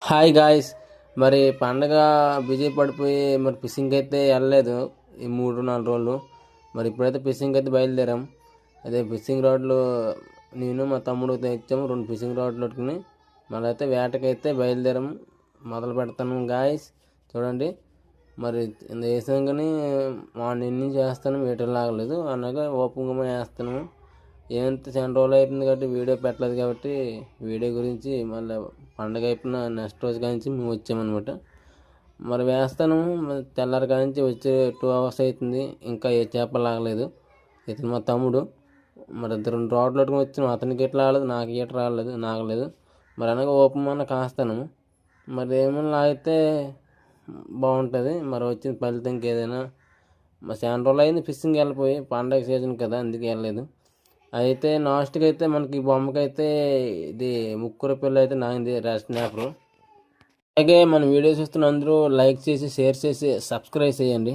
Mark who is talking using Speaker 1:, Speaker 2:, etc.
Speaker 1: Hi guys. మరి పండగ busy పడిపోయి మరి ఫిషింగ్కి అయితే వెళ్ళలేదు ఈ 3-4 రోజులు. మరి ఇప్పుడైతే ఫిషింగ్కి అయితే బయలుదేరాం. అదే ఫిషింగ్ రాడ్లు నేను మా తమ్ముడు తెచ్చాము. 2 ఫిషింగ్ రాడ్లు పట్టుకుని మళ్ళీ అయితే వేటకైతే బయలుదేరాం. మొదలు పెడతాను గాయ్స్, చూడండి. మరి వేసాం కానీ మార్నింగ్ నుంచి వేస్తాను, మీటర్ లాగలేదు. అనగా ఓపెన్గా వేస్తాను. ఏంత చాలా రోజులు అయిపోయింది కాబట్టి వీడియో పెట్టలేదు. కాబట్టి వీడియో గురించి మళ్ళీ పండగ అయిపోయిన నెక్స్ట్ రోజు కానించి మేము వచ్చామన్నమాట. మరి వేస్తాను. తెల్లారి కానించి వచ్చే 2 hours అవుతుంది, ఇంకా ఏ చేప లాగలేదు. ఇతను మా తమ్ముడు. మరి ఇద్దరు 2 రాడ్లు పట్టుకుని వచ్చాను. అతనికి ఎట్లా రాలేదు, నాకు ఈట రాలేదు, నాగలేదు. మరి అనగా ఓపెన్ అన్న కాస్తాను. మరి ఏమైనా లాగితే బాగుంటుంది. మరి వచ్చిన ఫలితంకి ఏదైనా మరి చాలా రోజులు అయింది ఫిషింగ్ వెళ్ళిపోయి, పండగ సీజన్ కదా అందుకే వెళ్ళలేదు. అయితే లాస్ట్కి అయితే మనకి బొమ్మకైతే ఇది ముక్కుర పిల్ల అయితే నాయింది స్నాపర్. అలాగే మన వీడియో చూస్తున్న అందరూ లైక్ చేసి, షేర్ చేసి, సబ్స్క్రైబ్ చేయండి.